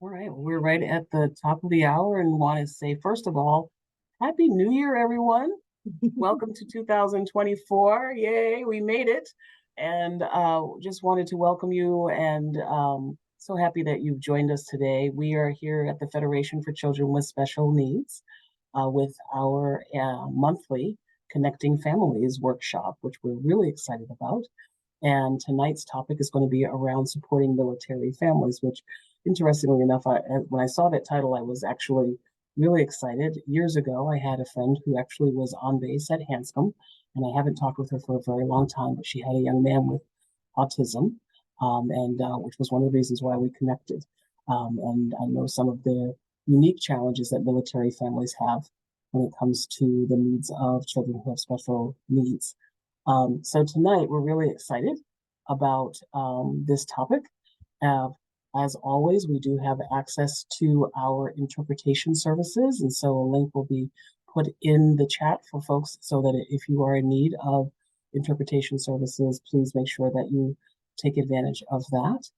All right, well, we're right at the top of the hour and want to say, first of all, Happy New Year, everyone. Welcome to 2024. Yay, we made it. And just wanted to welcome you and so happy that you've joined us today. We are here at the Federation for Children with Special Needs with our monthly Connecting Families workshop, which we're really excited about. And tonight's topic is going to be around supporting military families, which, interestingly enough, when I saw that title, I was actually really excited. Years ago, I had a friend who actually was on base at Hanscom, and I haven't talked with her for a very long time, but she had a young man with autism, and which was one of the reasons why we connected. And I know some of the unique challenges that military families have when it comes to the needs of children who have special needs. So tonight we're really excited about this topic. Uh, as always, we do have access to our interpretation services, and so a link will be put in the chat for folks so that if you are in need of interpretation services, please make sure that you take advantage of that.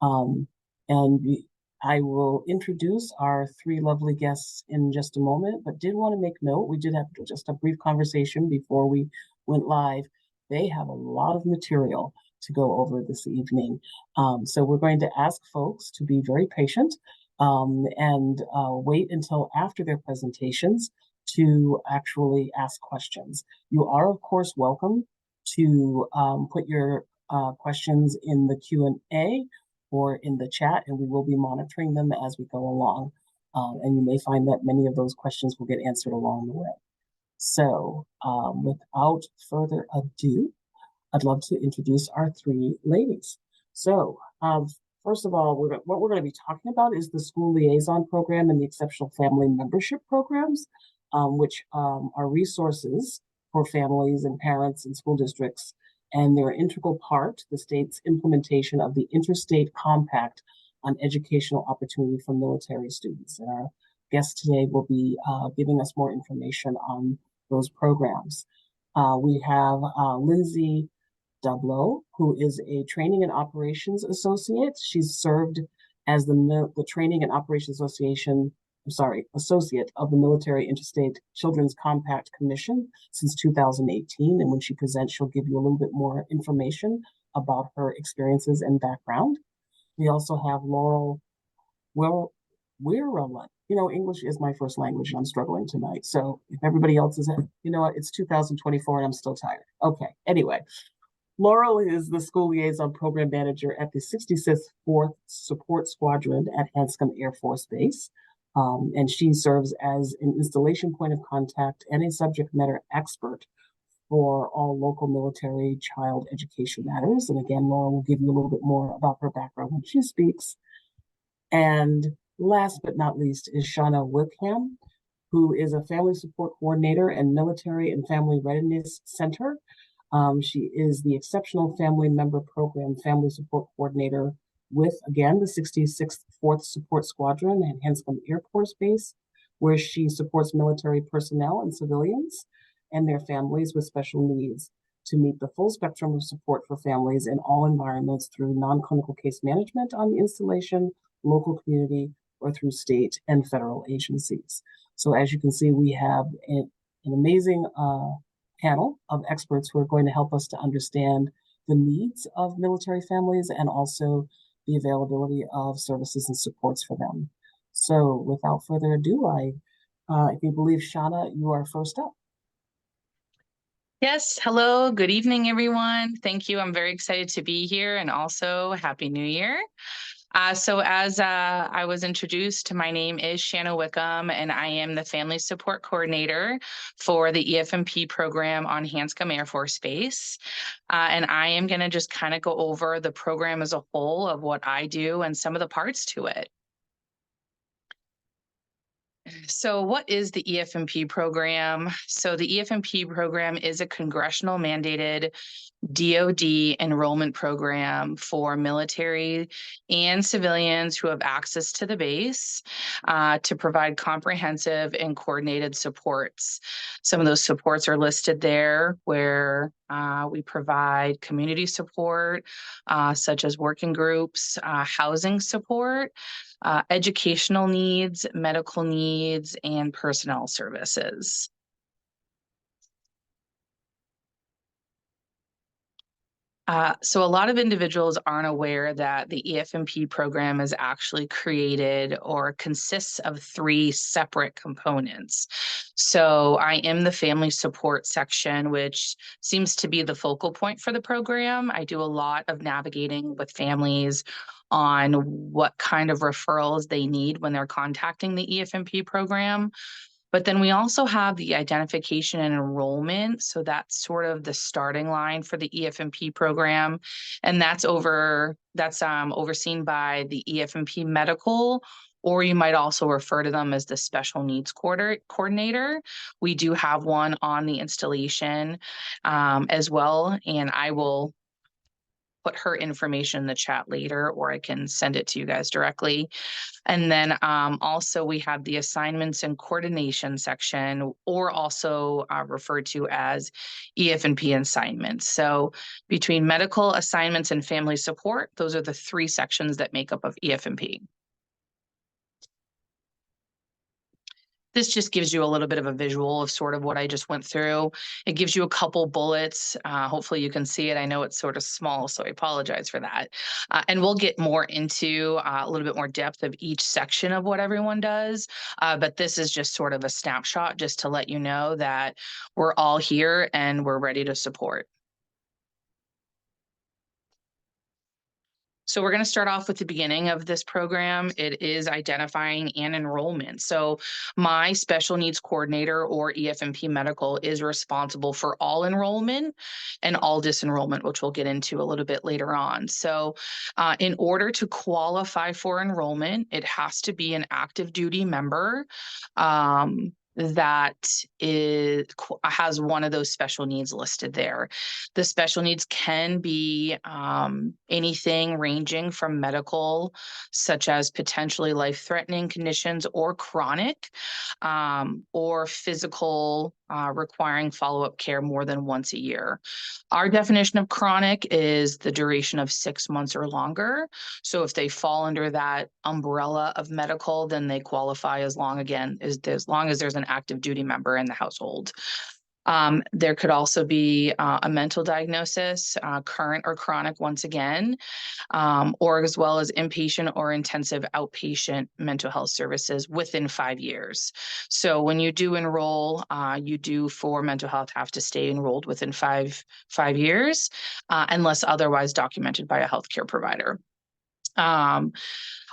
And I will introduce our three lovely guests in just a moment, but did want to make note, we did have just a brief conversation before we went live. They have a lot of material to go over this evening. So we're going to ask folks to be very patient and wait until after their presentations to actually ask questions. You are, of course, welcome to put your questions in the Q&A or in the chat, and we will be monitoring them as we go along. And you may find that many of those questions will get answered along the way. So without further ado, I'd love to introduce our three ladies. So first of all, what we're going to be talking about is the School Liaison Program and the Exceptional Family Membership Programs, which are resources for families and parents and school districts, and they're an integral part to the state's implementation of the Interstate Compact on educational opportunity for military students. And our guest today will be giving us more information on those programs. We have Lindsey Dablow, who is a Training and Operations Associate. She's served as the Training and Operations Associate of the Military Interstate Children's Compact Commission since 2018. And when she presents, she'll give you a little bit more information about her experiences and background. We also have Laurel Wironen. You know, English is my first language and I'm struggling tonight. So if everybody else is, you know what, it's 2024 and I'm still tired. Okay, anyway. Laurel is the School Liaison Program Manager at the 66th 4th Support Squadron at Hanscom Air Force Base. And she serves as an installation point of contact and a subject matter expert for all local military child education matters. And again, Laurel will give you a little bit more about her background when she speaks. And last but not least is Shana Wickham, who is a family support coordinator and military and family readiness center. She is the Exceptional Family Member Program Family Support Coordinator with, again, the 66th 4th Support Squadron at Hanscom Air Force Base, where she supports military personnel and civilians and their families with special needs to meet the full spectrum of support for families in all environments through non-clinical case management on the installation, local community, or through state and federal agencies. So as you can see, we have an amazing panel of experts who are going to help us to understand the needs of military families and also the availability of services and supports for them. So without further ado, I do believe, Shana, you are first up. Yes, hello, good evening, everyone. Thank you. I'm very excited to be here and also Happy New Year. So as I was introduced, my name is Shana Wickham, and I am the Family Support Coordinator for the EFMP program on Hanscom Air Force Base. And I am going to just kind of go over the program as a whole of what I do and some of the parts to it. So what is the EFMP program? So the EFMP program is a congressional mandated DoD enrollment program for military and civilians who have access to the base to provide comprehensive and coordinated supports. Some of those supports are listed there where we provide community support, such as working groups, housing support, educational needs, medical needs, and personnel services. So a lot of individuals aren't aware that the EFMP program is actually created or consists of 3 separate components. So I am the family support section, which seems to be the focal point for the program. I do a lot of navigating with families on what kind of referrals they need when they're contacting the EFMP program. But then we also have the identification and enrollment. So that's sort of the starting line for the EFMP program. And that's overseen by the EFMP medical, or you might also refer to them as the special needs coordinator. We do have one on the installation as well. And I will put her information in the chat later, or I can send it to you guys directly. And then also we have the assignments and coordination section, or also referred to as EF&P assignments. So between medical, assignments, and family support, those are the 3 sections that make up of EF&P. This just gives you a little bit of a visual of sort of what I just went through. It gives you a couple bullets. Hopefully you can see it. I know it's sort of small, so I apologize for that. And we'll get more into a little bit more depth of each section of what everyone does. But this is just sort of a snapshot just to let you know that we're all here and we're ready to support. So we're going to start off with the beginning of this program. It is identifying and enrollment. So my special needs coordinator, or EFMP medical, is responsible for all enrollment and all disenrollment, which we'll get into a little bit later on. So in order to qualify for enrollment, it has to be an active duty member that has one of those special needs listed there. The special needs can be anything ranging from medical, such as potentially life-threatening conditions, or chronic, or physical, requiring follow-up care more than once a year. Our definition of chronic is the duration of 6 months or longer. So if they fall under that umbrella of medical, then they qualify as long as there's an active duty member in the household. There could also be a mental diagnosis, current or chronic, once again, or as well as inpatient or intensive outpatient mental health services within 5 years. So when you do enroll, you do for mental health have to stay enrolled within five years, unless otherwise documented by a healthcare provider.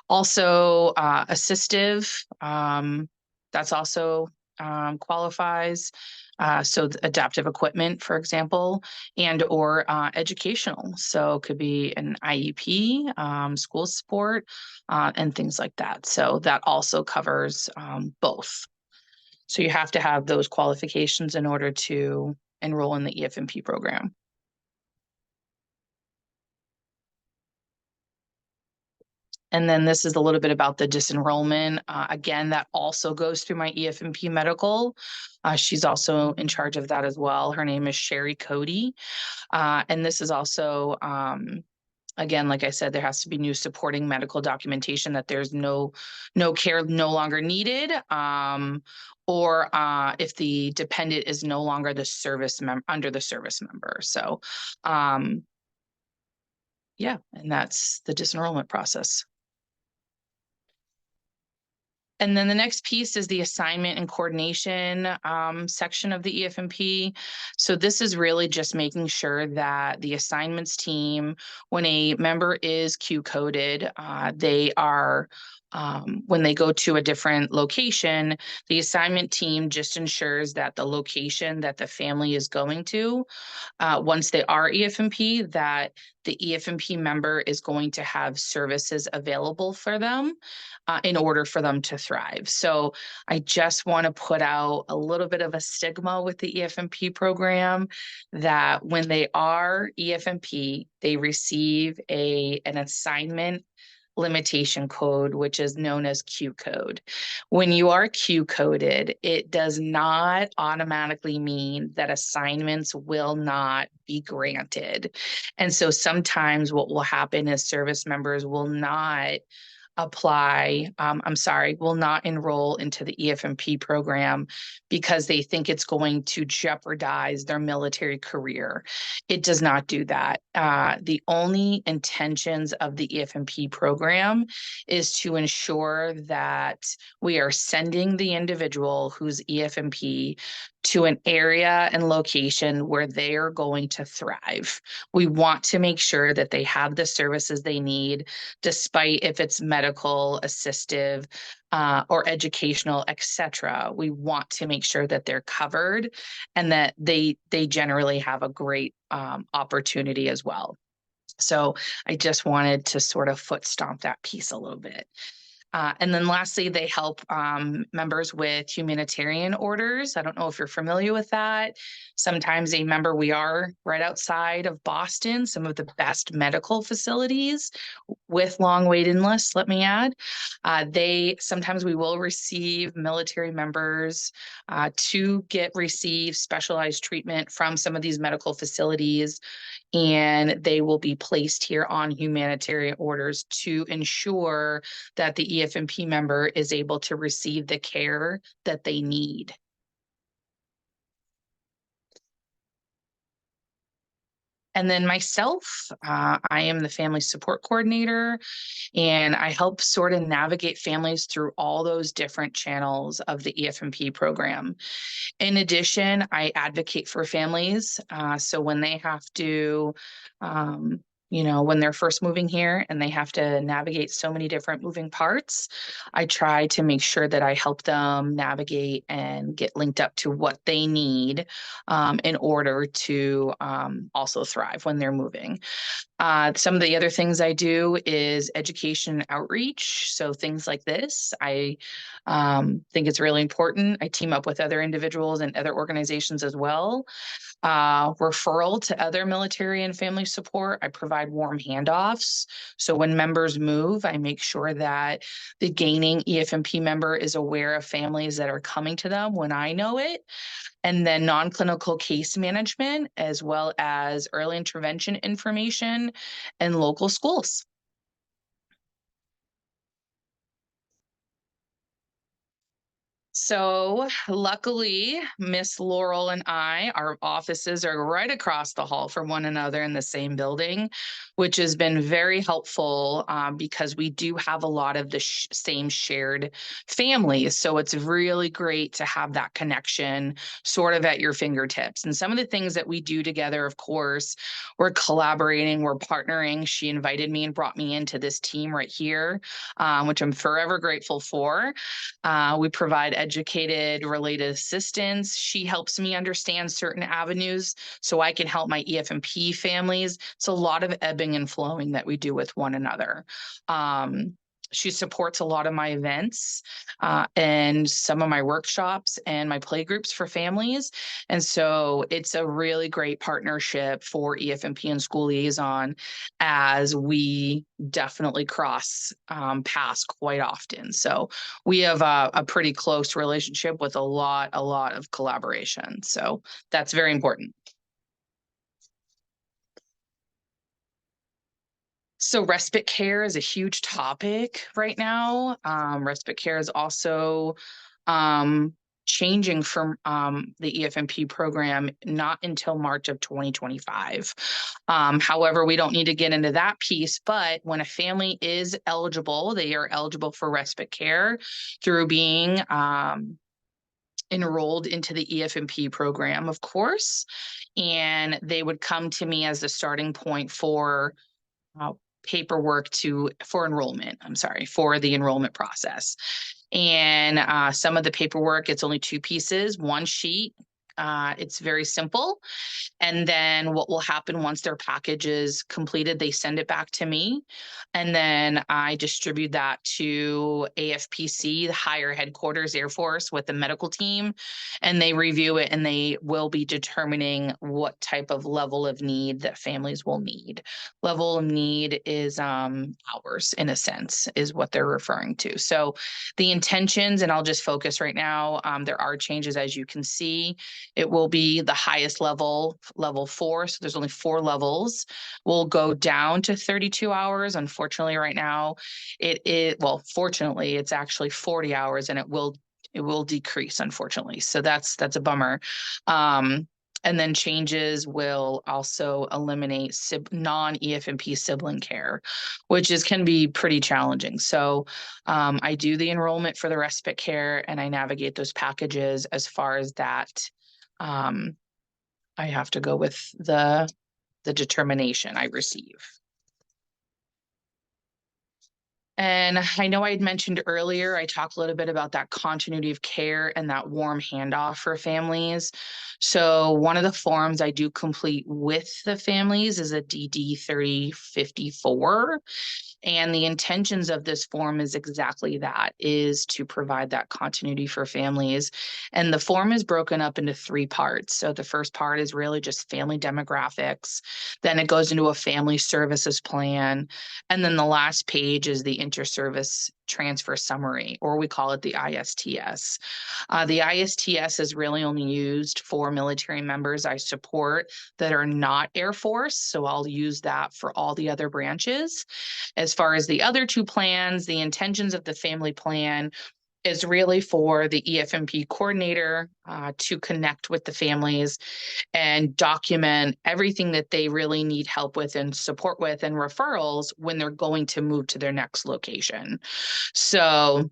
Also, assistive, that's also qualifies. So adaptive equipment, for example, and or educational. So it could be an IEP, school support, and things like that. So that also covers both. So you have to have those qualifications in order to enroll in the EFMP program. And then this is a little bit about the disenrollment. Again, that also goes through my EFMP medical. She's also in charge of that as well. Her name is Sherry Cody. And this is also, again, like I said, there has to be new supporting medical documentation that there's no care no longer needed, or if the dependent is no longer the under the service member. So, yeah, and that's the disenrollment process. And then the next piece is the assignment and coordination section of the EFMP. So this is really just making sure that the assignments team, when a member is Q coded, they are, when they go to a different location, the assignment team just ensures that the location that the family is going to, once they are EFMP, that the EFMP member is going to have services available for them in order for them to thrive. So I just want to put out a little bit of a stigma with the EFMP program that when they are EFMP, they receive an assignment limitation code, which is known as Q code. When you are Q coded, it does not automatically mean that assignments will not be granted. And so sometimes what will happen is service members will not will not enroll into the EFMP program because they think it's going to jeopardize their military career. It does not do that. The only intentions of the EFMP program is to ensure that we are sending the individual who's EFMP to an area and location where they are going to thrive. We want to make sure that they have the services they need, despite if it's medical, assistive, or educational, etc. We want to make sure that they're covered and that they generally have a great opportunity as well. So I just wanted to sort of foot stomp that piece a little bit. And then lastly, they help members with humanitarian orders. I don't know if you're familiar with that. Sometimes we are right outside of Boston, some of the best medical facilities with long waiting lists, let me add. Sometimes we will receive military members to receive specialized treatment from some of these medical facilities, and they will be placed here on humanitarian orders to ensure that the EFMP member is able to receive the care that they need. And then myself, I am the family support coordinator, and I help sort of navigate families through all those different channels of the EFMP program. In addition, I advocate for families. So when they have to, when they're first moving here and they have to navigate so many different moving parts, I try to make sure that I help them navigate and get linked up to what they need in order to also thrive when they're moving. Some of the other things I do is education outreach. So things like this, I think it's really important. I team up with other individuals and other organizations as well. Referral to other military and family support. I provide warm handoffs. So when members move, I make sure that the gaining EFMP member is aware of families that are coming to them when I know it. And then non-clinical case management, as well as early intervention information and local schools. So luckily, Miss Laurel and our offices are right across the hall from one another in the same building, which has been very helpful because we do have a lot of the same shared families. So it's really great to have that connection sort of at your fingertips. And some of the things that we do together, of course, we're collaborating, we're partnering. She invited me and brought me into this team right here, which I'm forever grateful for. We provide educated related assistance. She helps me understand certain avenues so I can help my EFMP families. It's a lot of ebbing and flowing that we do with one another. She supports a lot of my events and some of my workshops and my play groups for families. And so it's a really great partnership for EFMP and School Liaison, as we definitely cross paths quite often. So we have a pretty close relationship with a lot of collaboration. So that's very important. So respite care is a huge topic right now. Respite care is also changing from the EFMP program not until March of 2025. However, we don't need to get into that piece, but when a family is eligible, they are eligible for respite care through being enrolled into the EFMP program, of course, and they would come to me as the starting point for paperwork for the enrollment process. And some of the paperwork, it's only 2 pieces, 1 sheet. It's very simple. And then what will happen once their package is completed, they send it back to me. And then I distribute that to AFPC, the higher headquarters Air Force, with the medical team. And they review it and they will be determining what type of level of need that families will need. Level of need is hours, in a sense, is what they're referring to. So the intentions, and I'll just focus right now, there are changes, as you can see. It will be the highest level, level 4. So there's only 4 levels. We'll go down to 32 hours. Unfortunately, right now well, fortunately, it's actually 40 hours, and it will decrease, unfortunately. So that's a bummer. And then changes will also eliminate non-EFMP sibling care, which can be pretty challenging. So I do the enrollment for the respite care, and I navigate those packages. As far as that, I have to go with the determination I receive. And I know I had mentioned earlier, I talked a little bit about that continuity of care and that warm handoff for families. So one of the forms I do complete with the families is a DD 3054. And the intentions of this form is exactly that, is to provide that continuity for families. And the form is broken up into 3 parts. So the first part is really just family demographics. Then it goes into a family services plan. And then the last page is the inter-service transfer summary, or we call it the ISTS. The ISTS is really only used for military members I support that are not Air Force. So I'll use that for all the other branches. As far as the other 2 plans, the intentions of the family plan is really for the EFMP coordinator to connect with the families and document everything that they really need help with and support with and referrals when they're going to move to their next location. So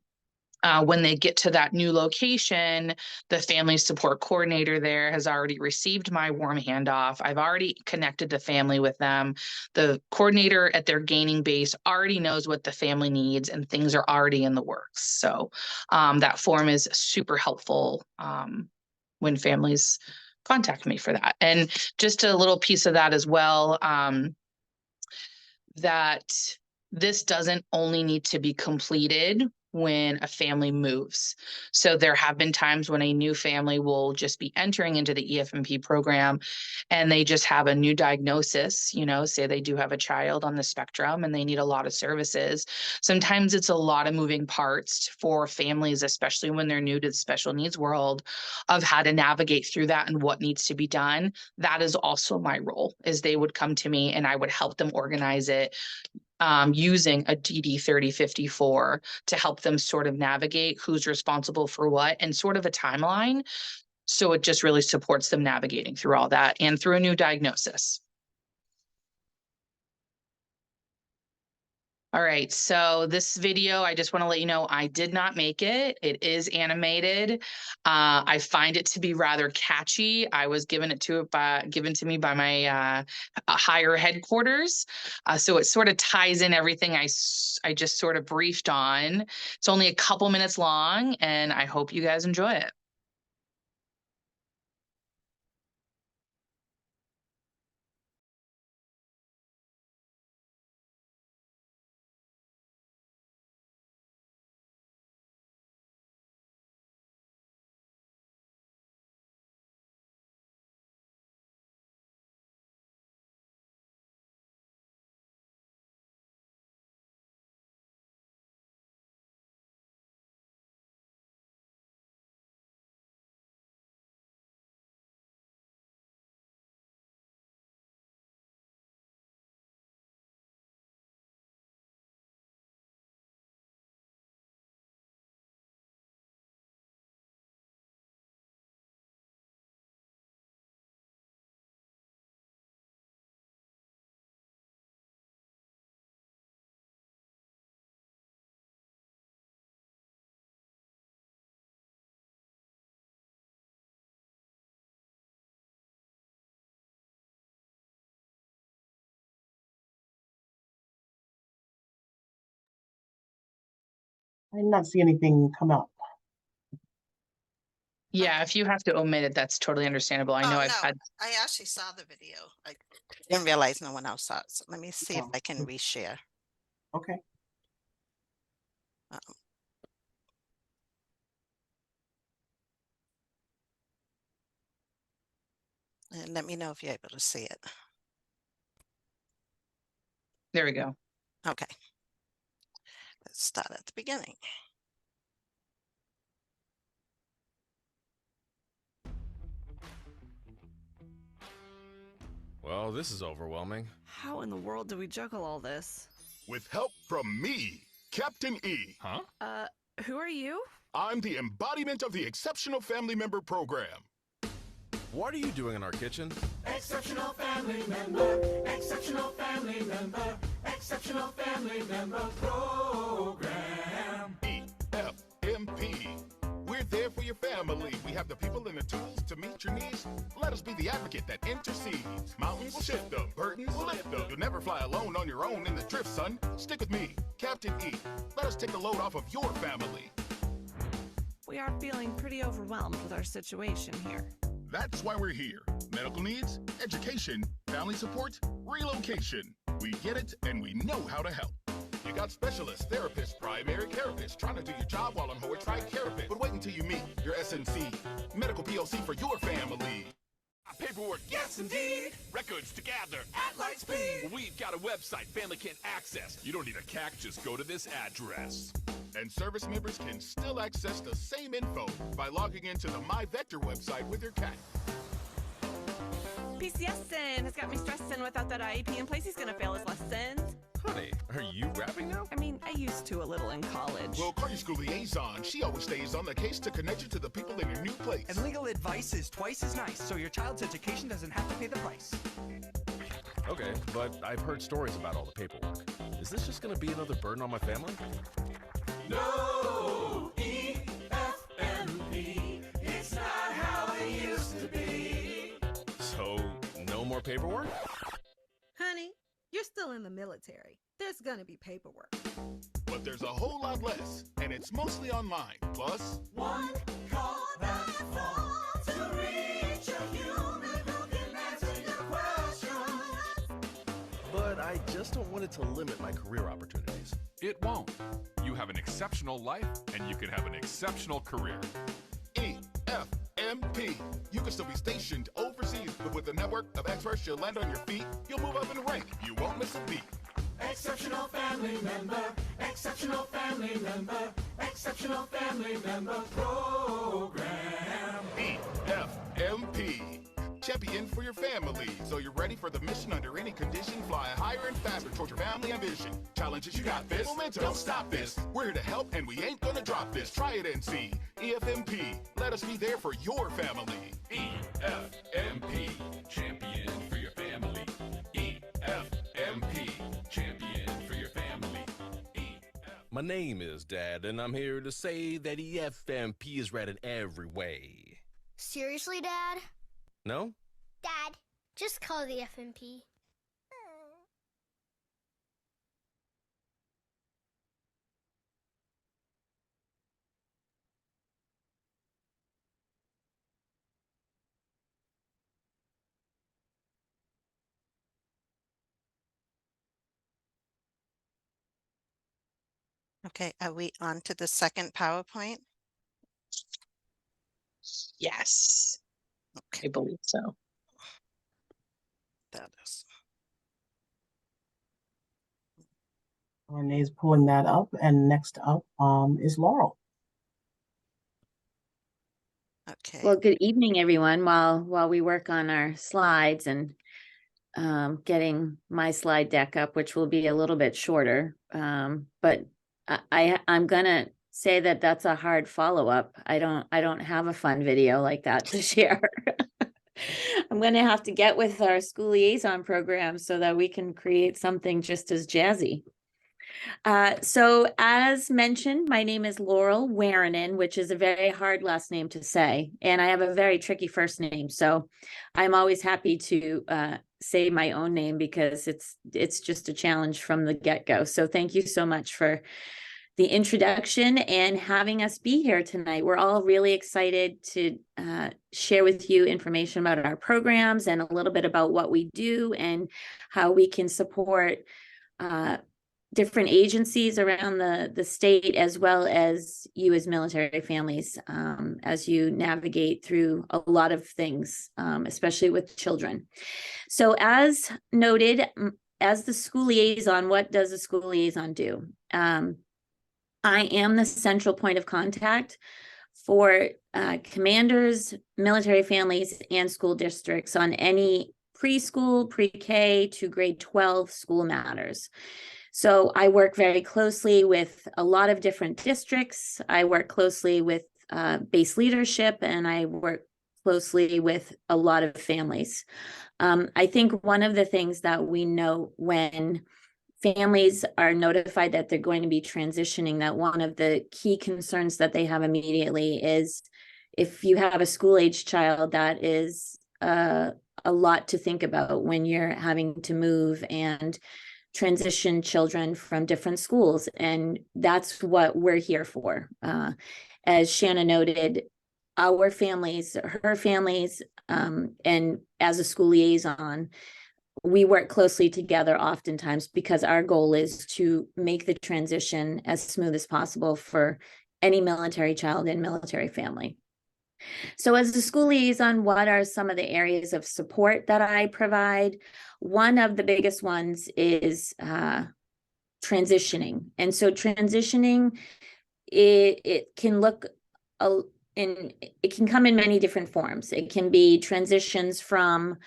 when they get to that new location, the family support coordinator there has already received my warm handoff. I've already connected the family with them. The coordinator at their gaining base already knows what the family needs, and things are already in the works. So that form is super helpful when families contact me for that. And just a little piece of that as well, that this doesn't only need to be completed when a family moves. So there have been times when a new family will just be entering into the EFMP program and they just have a new diagnosis, say they do have a child on the spectrum and they need a lot of services. Sometimes it's a lot of moving parts for families, especially when they're new to the special needs world, of how to navigate through that and what needs to be done. That is also my role, is they would come to me and I would help them organize it using a DD 3054 to help them sort of navigate who's responsible for what and sort of a timeline. So it just really supports them navigating through all that and through a new diagnosis. All right, so this video, I just want to let you know I did not make it. It is animated. I find it to be rather catchy. I was given to me by my higher headquarters. So it sort of ties in everything I just sort of briefed on. It's only a couple minutes long, and I hope you guys enjoy it. I did not see anything come up. Yeah, if you have to omit it, that's totally understandable. I know Oh, I've no, had. I actually saw the video. I didn't realize no one else saw it. So let me see if Oh, I can reshare. okay. And let me know if you're able to see it. There we go. Okay. Let's start at the beginning. Well, this is overwhelming. How in the world do we juggle all this? With help from me, Captain E. Huh? Who are you? I'm the embodiment of the Exceptional Family Member Program. What are you doing in our kitchen? Exceptional family member, exceptional family member, exceptional family member program. EFMP. We're there for your family. We have the people and the tools to meet your needs. Let us be the advocate that intercedes. Mountains will shift them, burdens will lift them. You'll never fly alone on your own in the drift, son. Stick with me, Captain E. Let us take the load off of your family. We are feeling pretty overwhelmed with our situation here. That's why we're here. Medical needs, education, family support, relocation. We get it and we know how to help. You got specialists, therapists, primary therapists trying to do your job while on hold. Try care of it, but wait until you meet your SNC. Medical PLC for your family. Paperwork, Yes, indeed. records to gather. At light speed. We've got a website family can access. You don't need a CAC, just go to this address. And service members can still access the same info by logging into the MyVector website with your cat. PCSing has got me stressing without that IEP in place. He's gonna fail his lessons. Honey, are you rapping now? I mean, I used to a little in college. Well, call your school liaison. She always stays on the case to connect you to the people in your new place. And legal advice is twice as nice, so your child's education doesn't have to pay the price. Okay, but I've heard stories about all the paperwork. Is this just gonna be another burden on my family? No, EFMP. It's not how it used to be. So, no more paperwork? Honey, you're still in the military. There's gonna be paperwork. But there's a whole lot less, and it's mostly online. Plus, One call that's all to reach a human who can answer your questions. But I just don't want it to limit my career opportunities. It won't. You have an exceptional life, and you can have an exceptional career. EFMP. You can still be stationed overseas, but with a network of experts, you'll land on your feet. You'll move up in rank. You won't miss a beat. Exceptional family member, exceptional family member, exceptional family member program. EFMP. Champion for your family, so you're ready for the mission under any condition. Fly higher and faster towards your family ambition. Challenges, you got this. Momentum, don't stop this. We're here to help, and we ain't gonna drop this. Try it and see. EFMP. Let us be there for your family. EFMP, champion for your family. EFMP, champion for your family. My name is Dad, and I'm here to say that EFMP is red in every way. Seriously, Dad? No? Dad, just call the FMP. Okay, are we on to the second PowerPoint? Yes, I believe so. That is. Renee's pulling that up, and next up is Laurel. Okay. Well, good evening, everyone. While we work on our slides and getting my slide deck up, which will be a little bit shorter, but I'm gonna say that that's a hard follow-up. I don't have a fun video like that to share. I'm gonna have to get with our school liaison program so that we can create something just as jazzy. So as mentioned, my name is Laurel Wironen, which is a very hard last name to say, and I have a very tricky first name. So I'm always happy to say my own name because it's just a challenge from the get-go. So thank you so much for the introduction and having us be here tonight. We're all really excited to share with you information about our programs and a little bit about what we do and how we can support different agencies around the state, as well as you as military families, as you navigate through a lot of things, especially with children. So as noted, as the school liaison, what does a school liaison do? I am the central point of contact for commanders, military families, and school districts on any preschool, pre-K to grade 12 school matters. So I work very closely with a lot of different districts. I work closely with base leadership, and I work closely with a lot of families. I think one of the things that we know when families are notified that they're going to be transitioning, that one of the key concerns that they have immediately is if you have a school-age child, that is a lot to think about when you're having to move and transition children from different schools. And that's what we're here for. As Shana noted, our families, her families, and as a school liaison, we work closely together oftentimes because our goal is to make the transition as smooth as possible for any military child and military family. So as a school liaison, what are some of the areas of support that I provide? One of the biggest ones is transitioning. And so transitioning, it can look it can come in many different forms. It can be transitions from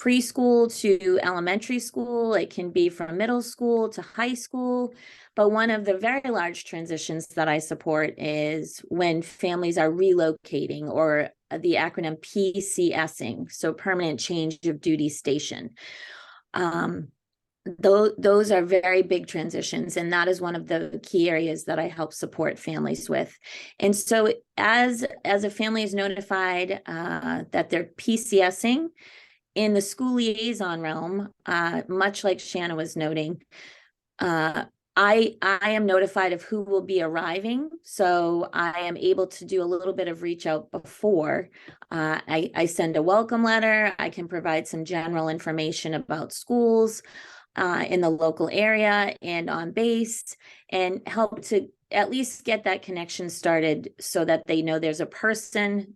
preschool to elementary school. It can be from middle school to high school. But one of the very large transitions that I support is when families are relocating, or the acronym PCSing, so permanent change of duty station. Those are very big transitions, and that is one of the key areas that I help support families with. And so as a family is notified that they're PCSing, in the school liaison realm, much like Shana was noting, I am notified of who will be arriving. So I am able to do a little bit of reach out before. I send a welcome letter. I can provide some general information about schools in the local area and on base, and help to at least get that connection started so that they know there's a person,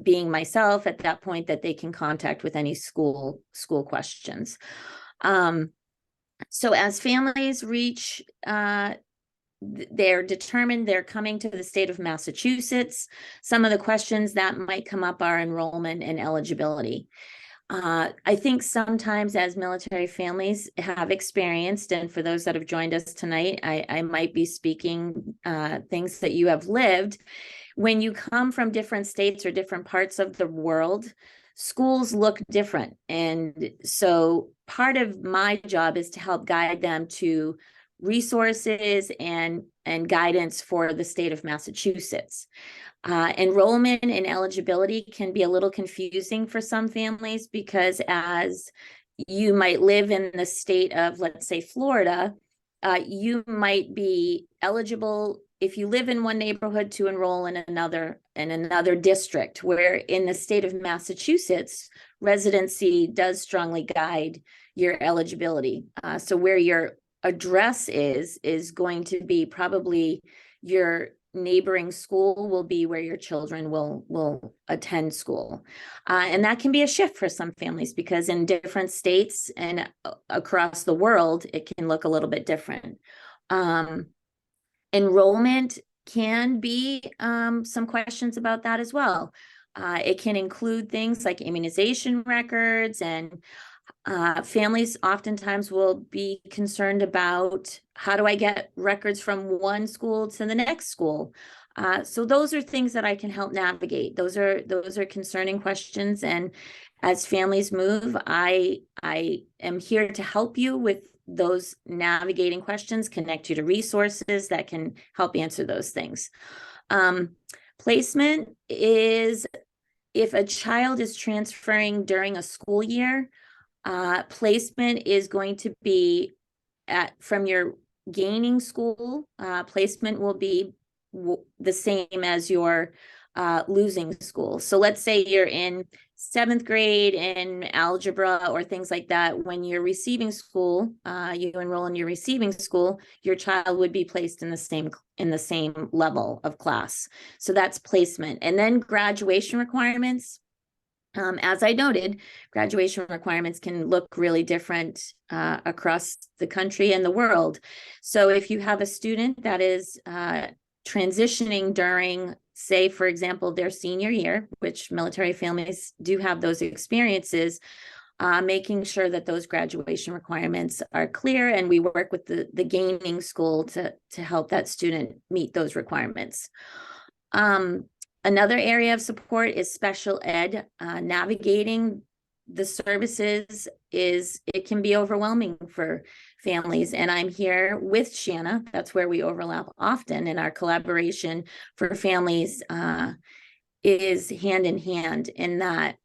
being myself at that point, that they can contact with any school questions. So as families reach, they're determined they're coming to the state of Massachusetts, some of the questions that might come up are enrollment and eligibility. I think sometimes as military families have experienced, and for those that have joined us tonight, I might be speaking things that you have lived. When you come from different states or different parts of the world, schools look different. And so part of my job is to help guide them to resources and guidance for the state of Massachusetts. Enrollment and eligibility can be a little confusing for some families, because as you might live in the state of, let's say, Florida, you might be eligible if you live in one neighborhood to enroll in another district, where in the state of Massachusetts, residency does strongly guide your eligibility. So where your address is going to be probably your neighboring school will be where your children will attend school. And that can be a shift for some families, because in different states and across the world, it can look a little bit different. Enrollment can be some questions about that as well. It can include things like immunization records, and families oftentimes will be concerned about, how do I get records from one school to the next school? So those are things that I can help navigate. Those are concerning questions, and as families move, I am here to help you with those navigating questions, connect you to resources that can help answer those things. Placement is if a child is transferring during a school year. Placement is going to be from your gaining school. Placement will be the same as your losing school. So let's say you're in 7th grade in algebra or things like that. When you're receiving school, you enroll in your receiving school, your child would be placed in the same level of class. So that's placement. And then graduation requirements. As I noted, graduation requirements can look really different across the country and the world. So if you have a student that is transitioning during say, for example, their senior year, which military families do have those experiences, making sure that those graduation requirements are clear, and we work with the gaming school to help that student meet those requirements. Another area of support is special ed. Navigating the services it can be overwhelming for families, and I'm here with Shana. That's where we overlap often, and our collaboration for families is hand in hand in that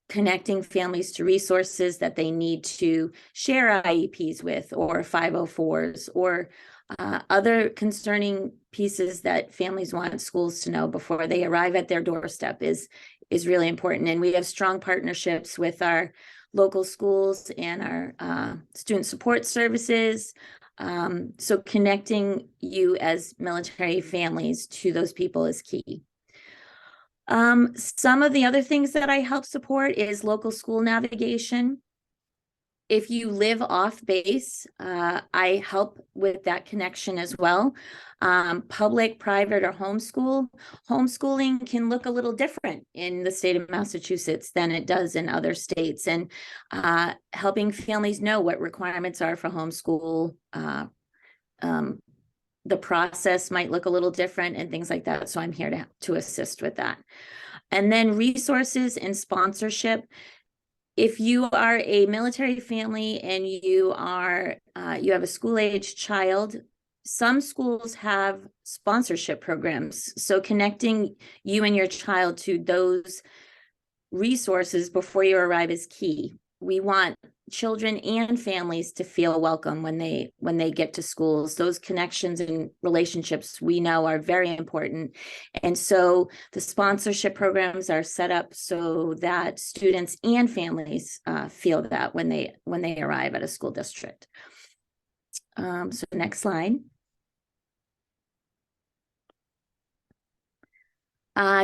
connecting families to resources that they need to share IEPs with, or 504s, or other concerning pieces that families want schools to know before they arrive at their doorstep is really important. And we have strong partnerships with our local schools and our student support services. So connecting you as military families to those people is key. Some of the other things that I help support is local school navigation. If you live off base, I help with that connection as well. Public, private, or homeschooling can look a little different in the state of Massachusetts than it does in other states, and helping families know what requirements are for homeschool. The process might look a little different and things like that. So I'm here to assist with that. And then resources and sponsorship. If you are a military family and you have a school-age child, some schools have sponsorship programs. So connecting you and your child to those resources before you arrive is key. We want children and families to feel welcome when they get to schools. Those connections and relationships we know are very important. And so the sponsorship programs are set up so that students and families feel that when they arrive at a school district. So next slide.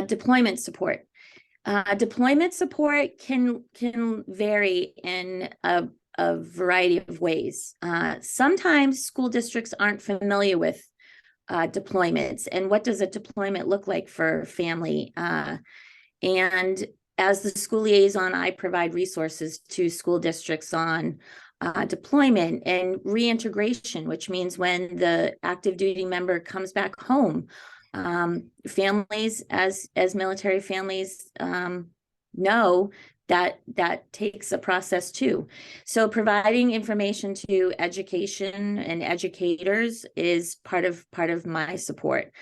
Deployment support. Deployment support can vary in a variety of ways. Sometimes school districts aren't familiar with deployments and what does a deployment look like for a family. And as the school liaison, I provide resources to school districts on deployment and reintegration, which means when the active duty member comes back home, families as military families know that takes a process too. So providing information to education and educators is part of my support.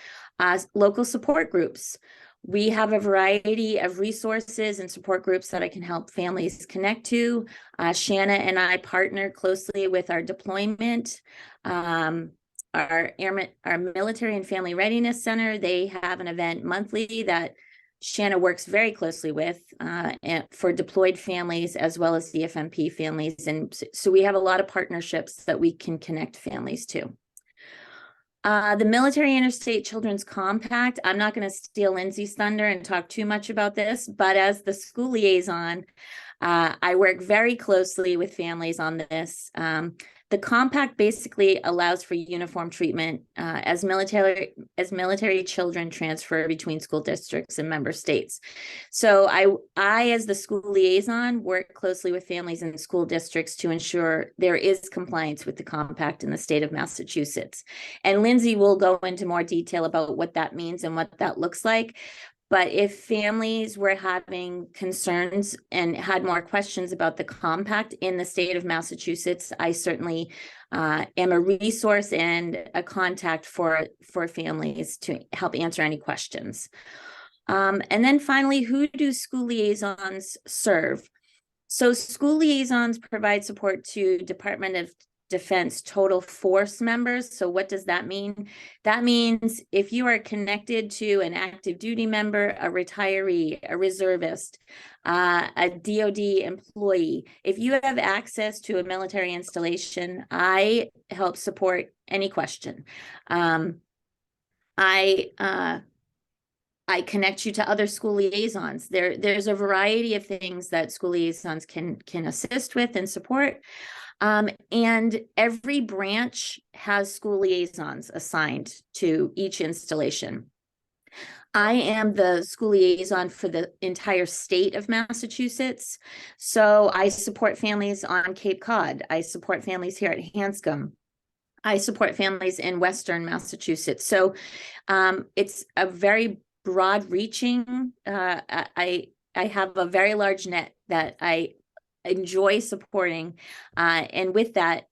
Local support groups. We have a variety of resources and support groups that I can help families connect to. Shana and I partner closely with our deployment. Our Military and Family Readiness Center, they have an event monthly that Shana works very closely with for deployed families as well as the EFMP families. And so we have a lot of partnerships that we can connect families to. The Military Interstate Children's Compact, I'm not going to steal Lindsey's thunder and talk too much about this, but as the school liaison, I work very closely with families on this. The compact basically allows for uniform treatment as military children transfer between school districts and member states. So I, as the school liaison, work closely with families and school districts to ensure there is compliance with the compact in the state of Massachusetts. And Lindsey will go into more detail about what that means and what that looks like. But if families were having concerns and had more questions about the compact in the state of Massachusetts, I certainly am a resource and a contact for families to help answer any questions. And then finally, who do school liaisons serve? So school liaisons provide support to Department of Defense total force members. So what does that mean? That means if you are connected to an active duty member, a retiree, a reservist, a DoD employee, if you have access to a military installation, I help support any question. I connect you to other school liaisons. There's a variety of things that school liaisons can assist with and support. And every branch has school liaisons assigned to each installation. I am the school liaison for the entire state of Massachusetts. So I support families on Cape Cod. I support families here at Hanscom. I support families in Western Massachusetts. So it's a very broad reaching. I have a very large net that I enjoy supporting. And with that,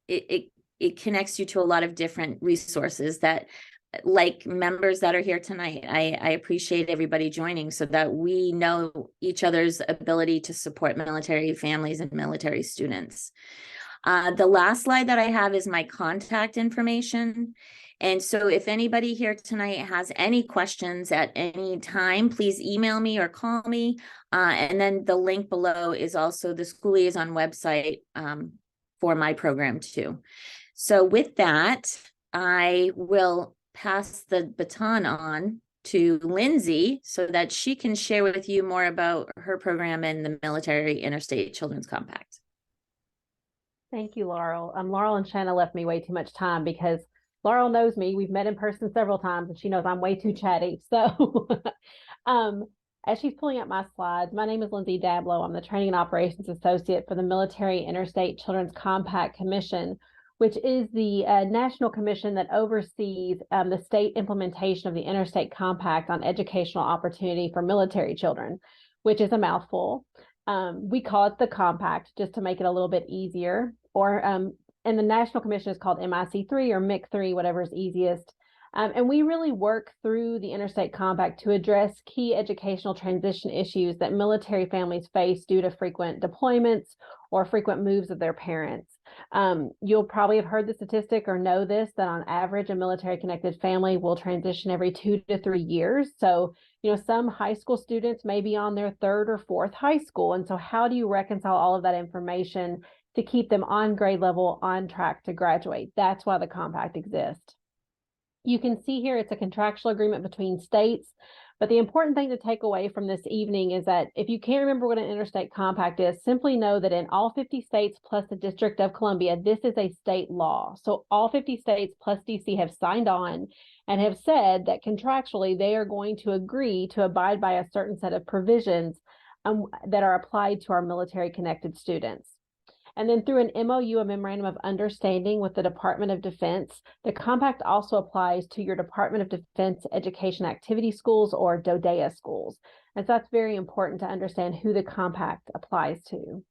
it connects you to a lot of different resources that, like members that are here tonight, I appreciate everybody joining so that we know each other's ability to support military families and military students. The last slide that I have is my contact information. And so if anybody here tonight has any questions at any time, please email me or call me. And then the link below is also the School Liaison website for my program too. So with that, I will pass the baton on to Lindsey so that she can share with you more about her program and the Military Interstate Children's Compact. Thank you, Laurel. Laurel and Shana left me way too much time because Laurel knows me. We've met in person several times and she knows I'm way too chatty. So as she's pulling up my slides, my name is Lindsey Dablow. I'm the Training and Operations Associate for the Military Interstate Children's Compact Commission, which is the national commission that oversees the state implementation of the Interstate Compact on educational opportunity for military children, which is a mouthful. We call it the Compact just to make it a little bit easier, and the national commission is called MIC3 or MIC3, whatever is easiest. And we really work through the Interstate Compact to address key educational transition issues that military families face due to frequent deployments or frequent moves of their parents. You'll probably have heard the statistic or know this, that on average, a military connected family will transition every 2 to 3 years. So, some high school students may be on their 3rd or 4th high school. And so how do you reconcile all of that information to keep them on grade level, on track to graduate? That's why the compact exists. You can see here it's a contractual agreement between states, but the important thing to take away from this evening is that if you can't remember what an interstate compact is, simply know that in all 50 states plus the District of Columbia, this is a state law. So all 50 states plus DC have signed on and have said that contractually they are going to agree to abide by a certain set of provisions that are applied to our military connected students. And then through an MOU, a Memorandum of Understanding with the Department of Defense, the compact also applies to your Department of Defense Education Activity Schools or DODEA schools. And so that's very important to understand who the compact applies to.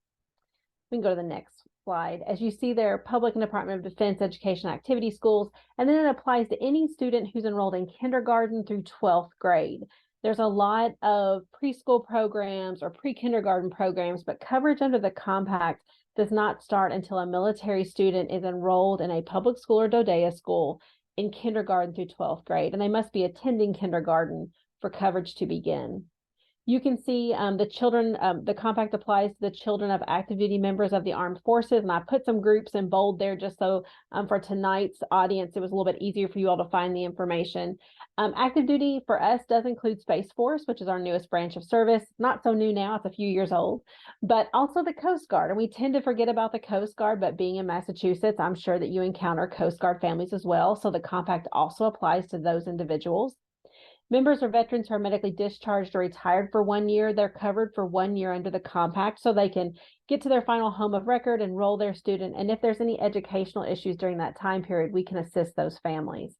We can go to the next slide. As you see there, Public and Department of Defense Education Activity Schools, and then it applies to any student who's enrolled in kindergarten through 12th grade. There's a lot of preschool programs or pre-kindergarten programs, but coverage under the compact does not start until a military student is enrolled in a public school or DODEA school in kindergarten through 12th grade, and they must be attending kindergarten for coverage to begin. You can see the compact applies to the children of active duty members of the armed forces, and I put some groups in bold there just so for tonight's audience, it was a little bit easier for you all to find the information. Active duty for us does include Space Force, which is our newest branch of service. Not so new now, it's a few years old, but also the Coast Guard. And we tend to forget about the Coast Guard, but being in Massachusetts, I'm sure that you encounter Coast Guard families as well. So the compact also applies to those individuals. Members or veterans who are medically discharged or retired for 1 year, they're covered for 1 year under the compact so they can get to their final home of record, enroll their student, and if there's any educational issues during that time period, we can assist those families.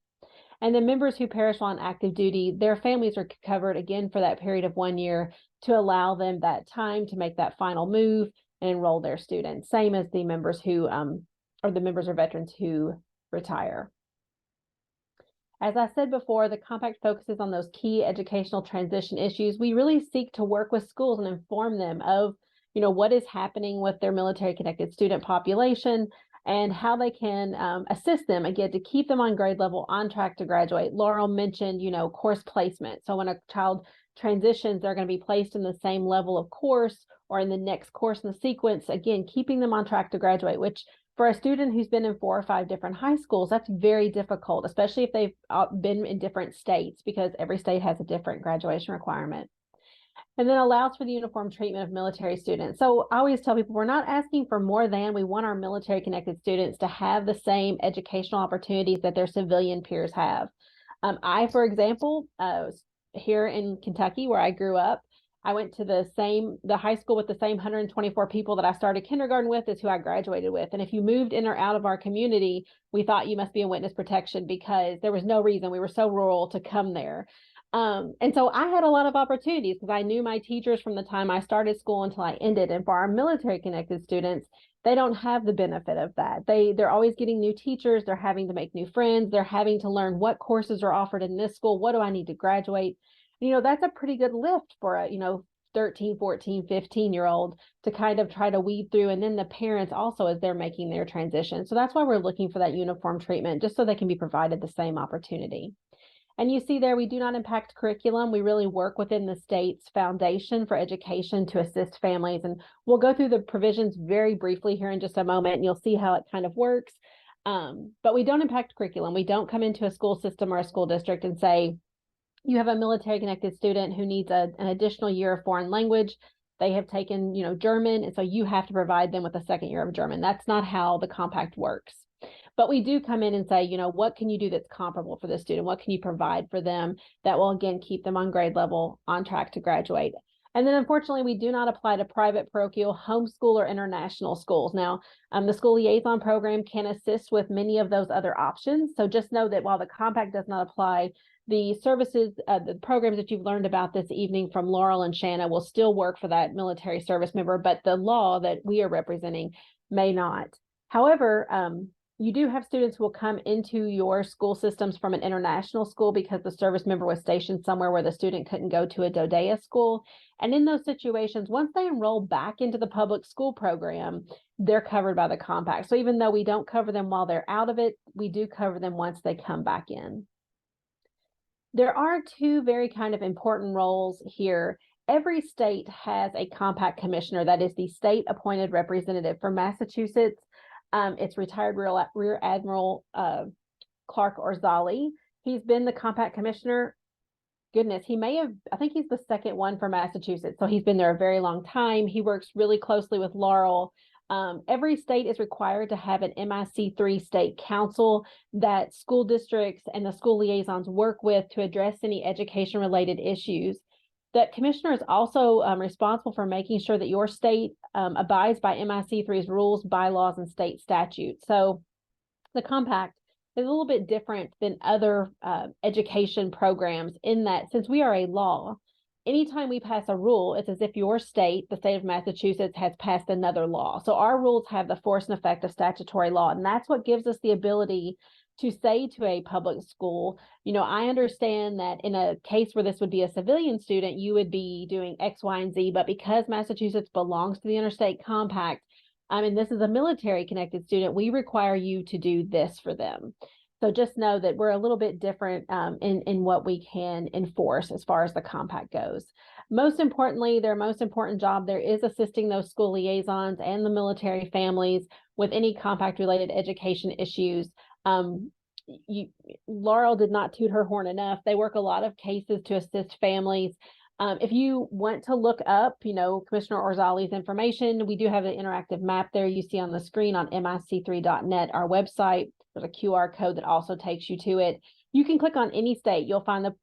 And then members who perish while on active duty, their families are covered again for that period of 1 year to allow them that time to make that final move and enroll their students, same as the members who or the members or veterans who retire. As I said before, the compact focuses on those key educational transition issues. We really seek to work with schools and inform them of, what is happening with their military connected student population and how they can assist them, again, to keep them on grade level, on track to graduate. Laurel mentioned, course placement. So when a child transitions, they're going to be placed in the same level of course or in the next course in the sequence, again, keeping them on track to graduate, which for a student who's been in 4 or 5 different high schools, that's very difficult, especially if they've been in different states, because every state has a different graduation requirement. And then allows for the uniform treatment of military students. So I always tell people we're not asking for more than, we want our military connected students to have the same educational opportunities that their civilian peers have. For example, here in Kentucky, where I grew up, I went to the high school with the same 124 people that I started kindergarten with is who I graduated with. And if you moved in or out of our community, we thought you must be in witness protection because there was no reason. We were so rural to come there. And so I had a lot of opportunities because I knew my teachers from the time I started school until I ended. And for our military connected students, they don't have the benefit of that. They're always getting new teachers. They're having to make new friends. They're having to learn what courses are offered in this school. What do I need to graduate? That's a pretty good lift for a, 13, 14, 15-year-old to kind of try to weed through. And then the parents also as they're making their transition. So that's why we're looking for that uniform treatment, just so they can be provided the same opportunity. And you see there, we do not impact curriculum. We really work within the state's foundation for education to assist families. And we'll go through the provisions very briefly here in just a moment, and you'll see how it kind of works. But we don't impact curriculum. We don't come into a school system or a school district and say, you have a military connected student who needs an additional year of foreign language. They have taken, German, and so you have to provide them with a second year of German. That's not how the compact works. But we do come in and say, what can you do that's comparable for the student? What can you provide for them that will, again, keep them on grade level, on track to graduate? And then, unfortunately, we do not apply to private, parochial, homeschool, or international schools. Now, the School Liaison Program can assist with many of those other options. So just know that while the compact does not apply, the services, the programs that you've learned about this evening from Laurel and Shana will still work for that military service member, but the law that we are representing may not. However, you do have students who will come into your school systems from an international school because the service member was stationed somewhere where the student couldn't go to a DODEA school. And in those situations, once they enroll back into the public school program, they're covered by the compact. So even though we don't cover them while they're out of it, we do cover them once they come back in. There are two very kind of important roles here. Every state has a compact commissioner that is the state appointed representative. For Massachusetts, it's retired Rear Admiral Clark Orzali. He's been the compact commissioner. Goodness, I think he's the second one for Massachusetts. So he's been there a very long time. He works really closely with Laurel. Every state is required to have an MIC3 state council that school districts and the school liaisons work with to address any education related issues. That commissioner is also responsible for making sure that your state abides by MIC3's rules, bylaws, and state statutes. So the compact is a little bit different than other education programs in that since we are a law, anytime we pass a rule, it's as if your state, the state of Massachusetts, has passed another law. So our rules have the force and effect of statutory law, and that's what gives us the ability to say to a public school, I understand that in a case where this would be a civilian student, you would be doing X, Y, and Z, but because Massachusetts belongs to the Interstate Compact, and this is a military connected student, we require you to do this for them. So just know that we're a little bit different in what we can enforce as far as the compact goes. Most importantly, their most important job there is assisting those school liaisons and the military families with any compact related education issues. Laurel did not toot her horn enough. They work a lot of cases to assist families. If you want to look up, Commissioner Orzali's information, we do have an interactive map there you see on the screen on mic3.net, our website. There's a QR code that also takes you to it. You can click on any state. You'll find the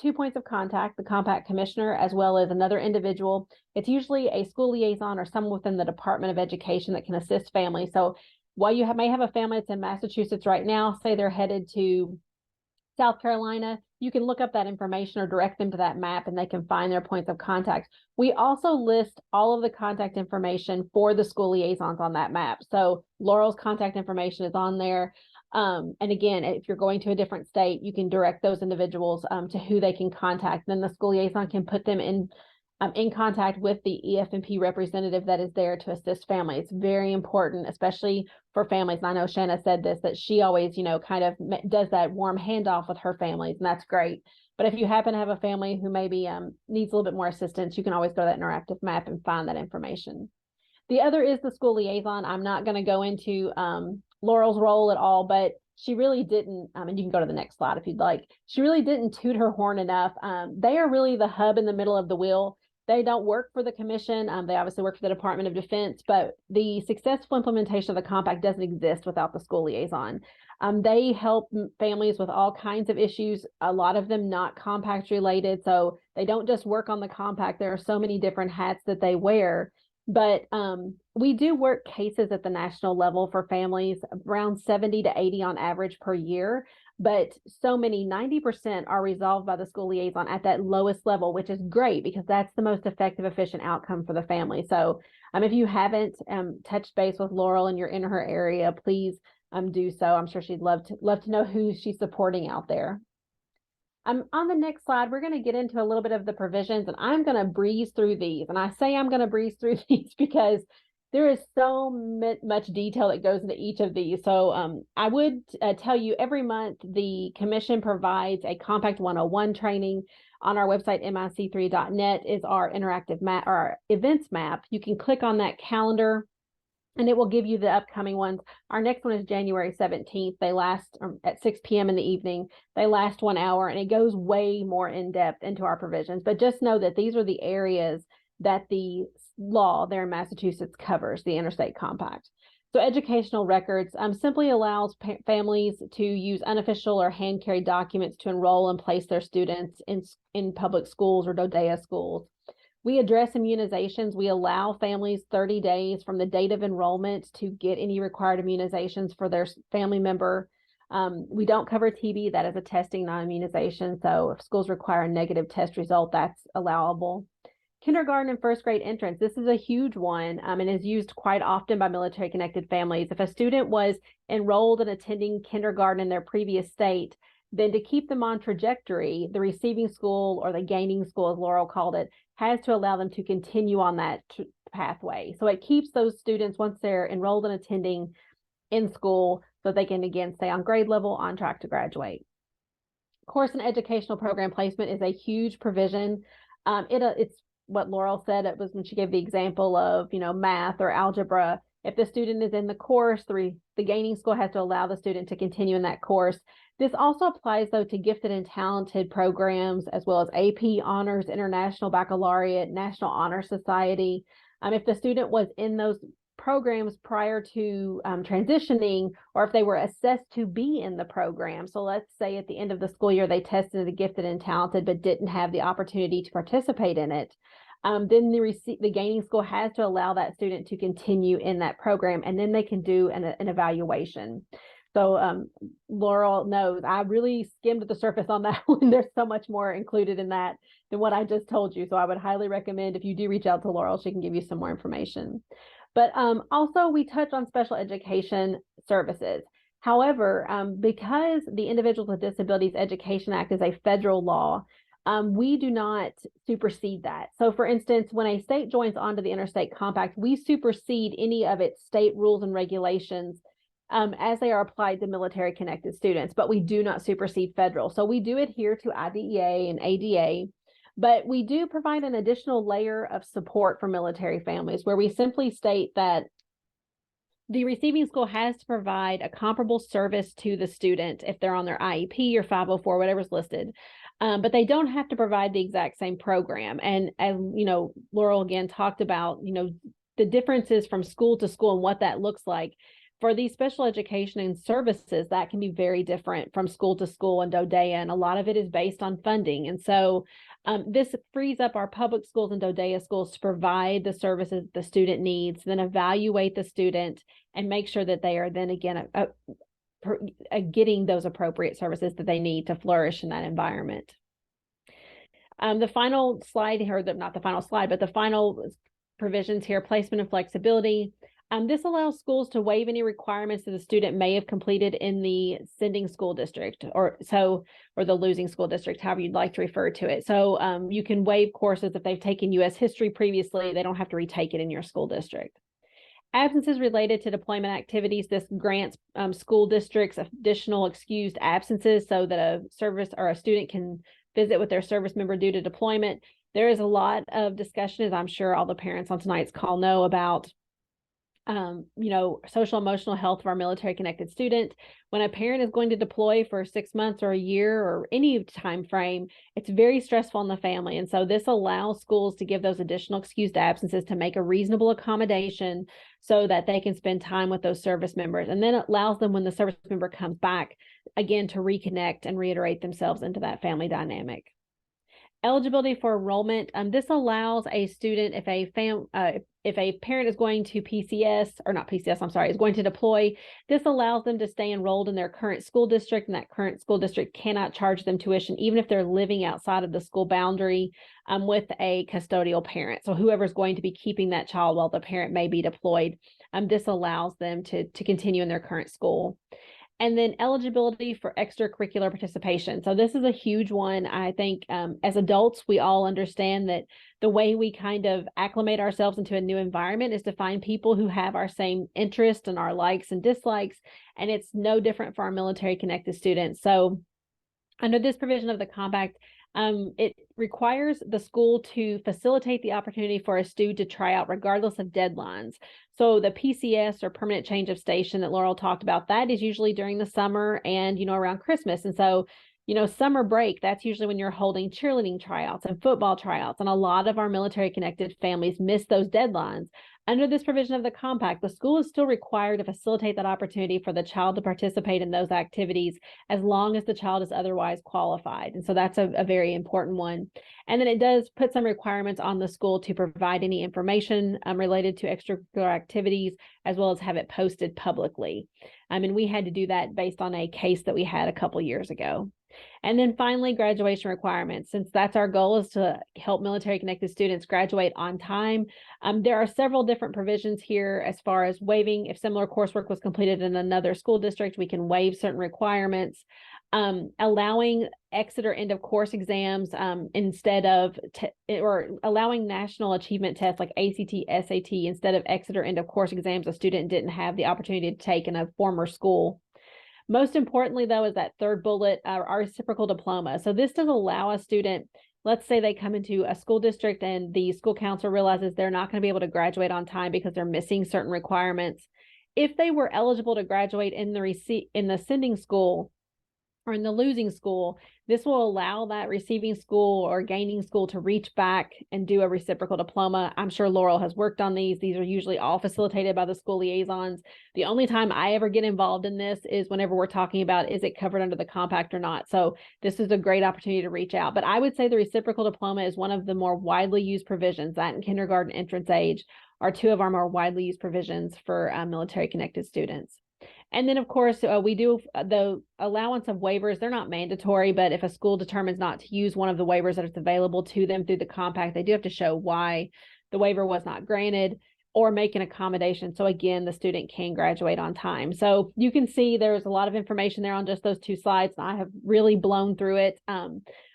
2 points of contact, the compact commissioner, as well as another individual. It's usually a school liaison or someone within the Department of Education that can assist families. So while you may have a family that's in Massachusetts right now, say they're headed to South Carolina, you can look up that information or direct them to that map and they can find their points of contact. We also list all of the contact information for the school liaisons on that map. So Laurel's contact information is on there. And again, if you're going to a different state, you can direct those individuals to who they can contact. Then the school liaison can put them in contact with the EFMP representative that is there to assist families. It's very important, especially for families. And I know Shana said this, that she always, kind of does that warm handoff with her families, and that's great. But if you happen to have a family who maybe needs a little bit more assistance, you can always go to that interactive map and find that information. The other is the school liaison. I'm not going to go into Laurel's role at all, but she really didn't, and you can go to the next slide if you'd like. She really didn't toot her horn enough. They are really the hub in the middle of the wheel. They don't work for the commission. They obviously work for the Department of Defense, but the successful implementation of the compact doesn't exist without the school liaison. They help families with all kinds of issues, a lot of them not compact related. So they don't just work on the compact. There are so many different hats that they wear. But we do work cases at the national level for families, around 70 to 80 on average per year. But so many, 90% are resolved by the school liaison at that lowest level, which is great because that's the most effective, efficient outcome for the family. So if you haven't touched base with Laurel and you're in her area, please do so. I'm sure she'd love to know who she's supporting out there. On the next slide, we're going to get into a little bit of the provisions, and I'm going to breeze through these. And I say I'm going to breeze through these because there is so much detail that goes into each of these. So I would tell you every month the commission provides a Compact 101 training on our website, mic3.net is our interactive map, our events map. You can click on that calendar and it will give you the upcoming ones. Our next one is January 17th. They last at 6 p.m. in the evening. They last 1 hour and it goes way more in depth into our provisions. But just know that these are the areas that the law there in Massachusetts covers, the Interstate Compact. So educational records simply allows families to use unofficial or hand-carried documents to enroll and place their students in public schools or DODEA schools. We address immunizations. We allow families 30 days from the date of enrollment to get any required immunizations for their family member. We don't cover TB. That is a testing, non-immunization. So if schools require a negative test result, that's allowable. Kindergarten and first grade entrance. This is a huge one and is used quite often by military connected families. If a student was enrolled and attending kindergarten in their previous state, then to keep them on trajectory, the receiving school or the gaining school, as Laurel called it, has to allow them to continue on that pathway. So it keeps those students, once they're enrolled and attending in school, so they can again stay on grade level, on track to graduate. Course and educational program placement is a huge provision. It's what Laurel said. It was when she gave the example of, math or algebra. If the student is in the course, the gaining school has to allow the student to continue in that course. This also applies, though, to gifted and talented programs, as well as AP Honors, International Baccalaureate, National Honor Society. If the student was in those programs prior to transitioning, or if they were assessed to be in the program. So let's say at the end of the school year, they tested the gifted and talented, but didn't have the opportunity to participate in it. Then the gaining school has to allow that student to continue in that program, and then they can do an evaluation. So Laurel knows I really skimmed the surface on that one. There's so much more included in that than what I just told you. So I would highly recommend if you do reach out to Laurel, she can give you some more information. But also we touch on special education services. However, because the Individuals with Disabilities Education Act is a federal law, we do not supersede that. So for instance, when a state joins onto the Interstate Compact, we supersede any of its state rules and regulations as they are applied to military connected students, but we do not supersede federal. So we do adhere to IDEA and ADA, but we do provide an additional layer of support for military families where we simply state that the receiving school has to provide a comparable service to the student if they're on their IEP or 504, whatever's listed. But they don't have to provide the exact same program. And as Laurel again talked about, the differences from school to school and what that looks like. For these special education and services, that can be very different from school to school and DODEA, and a lot of it is based on funding. And so this frees up our public schools and DODEA schools to provide the services the student needs, then evaluate the student and make sure that they are then again getting those appropriate services that they need to flourish in that environment. The final slide here, not the final slide, but the final provisions here, placement and flexibility. This allows schools to waive any requirements that the student may have completed in the sending school district or the losing school district, however you'd like to refer to it. So you can waive courses if they've taken U.S. history previously, they don't have to retake it in your school district. Absences related to deployment activities. This grants school districts additional excused absences so that a service or a student can visit with their service member due to deployment. There is a lot of discussion, as I'm sure all the parents on tonight's call know, about social emotional health of our military connected student. When a parent is going to deploy for 6 months or a year or any time frame, it's very stressful on the family. And so this allows schools to give those additional excused absences to make a reasonable accommodation so that they can spend time with those service members. And then it allows them, when the service member comes back, again, to reconnect and reiterate themselves into that family dynamic. Eligibility for enrollment. This allows a student, if a parent is going to is going to deploy, this allows them to stay enrolled in their current school district, and that current school district cannot charge them tuition, even if they're living outside of the school boundary with a custodial parent. So whoever's going to be keeping that child while the parent may be deployed, this allows them to continue in their current school. And then eligibility for extracurricular participation. So this is a huge one. I think as adults, we all understand that the way we kind of acclimate ourselves into a new environment is to find people who have our same interests and our likes and dislikes. And it's no different for our military connected students. So under this provision of the compact, it requires the school to facilitate the opportunity for a student to try out regardless of deadlines. So the PCS, or permanent change of station, that Laurel talked about, that is usually during the summer and, around Christmas. And so, summer break, that's usually when you're holding cheerleading tryouts and football tryouts. And a lot of our military connected families miss those deadlines. Under this provision of the compact, the school is still required to facilitate that opportunity for the child to participate in those activities as long as the child is otherwise qualified. And so that's a very important one. And then it does put some requirements on the school to provide any information related to extracurricular activities, as well as have it posted publicly. And we had to do that based on a case that we had a couple years ago. And then finally, graduation requirements. Since that's our goal, is to help military connected students graduate on time. There are several different provisions here as far as waiving. If similar coursework was completed in another school district, we can waive certain requirements. Allowing exit or end of course exams instead of, or allowing national achievement tests like ACT, SAT, instead of exit or end of course exams a student didn't have the opportunity to take in a former school. Most importantly, though, is that third bullet, our reciprocal diploma. So this does allow a student, let's say they come into a school district and the school counselor realizes they're not going to be able to graduate on time because they're missing certain requirements. If they were eligible to graduate in the sending school or in the losing school, this will allow that receiving school or gaining school to reach back and do a reciprocal diploma. I'm sure Laurel has worked on these. These are usually all facilitated by the school liaisons. The only time I ever get involved in this is whenever we're talking about, is it covered under the compact or not? So this is a great opportunity to reach out. But I would say the reciprocal diploma is one of the more widely used provisions. That and kindergarten entrance age are two of our more widely used provisions for military connected students. And then, of course, we do the allowance of waivers. They're not mandatory, but if a school determines not to use one of the waivers that is available to them through the compact, they do have to show why the waiver was not granted or make an accommodation. So again, the student can graduate on time. So you can see there's a lot of information there on just those two slides. I have really blown through it.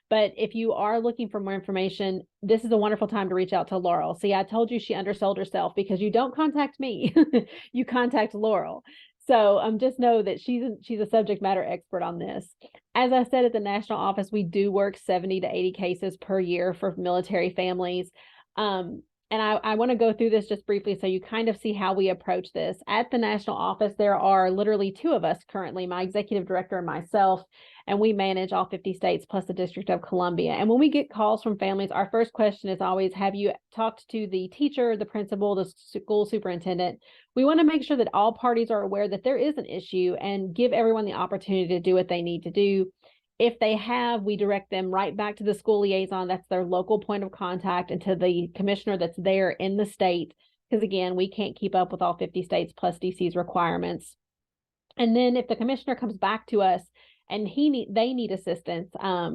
But if you are looking for more information, this is a wonderful time to reach out to Laurel. See, I told you she undersold herself, because you don't contact me, you contact Laurel. So just know that she's a subject matter expert on this. As I said, at the national office, we do work 70 to 80 cases per year for military families. And I want to go through this just briefly so you kind of see how we approach this. At the national office, there are literally two of us currently, my executive director and myself, and we manage all 50 states plus the District of Columbia. And when we get calls from families, our first question is always, have you talked to the teacher, the principal, the school superintendent? We want to make sure that all parties are aware that there is an issue and give everyone the opportunity to do what they need to do. If they have, we direct them right back to the school liaison. That's their local point of contact, and to the commissioner that's there in the state, because again, we can't keep up with all 50 states plus DC's requirements. And then if the commissioner comes back to us and they need assistance,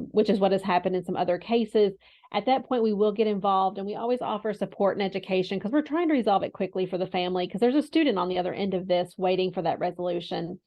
which is what has happened in some other cases, at that point we will get involved, and we always offer support and education because we're trying to resolve it quickly for the family, because there's a student on the other end of this waiting for that resolution.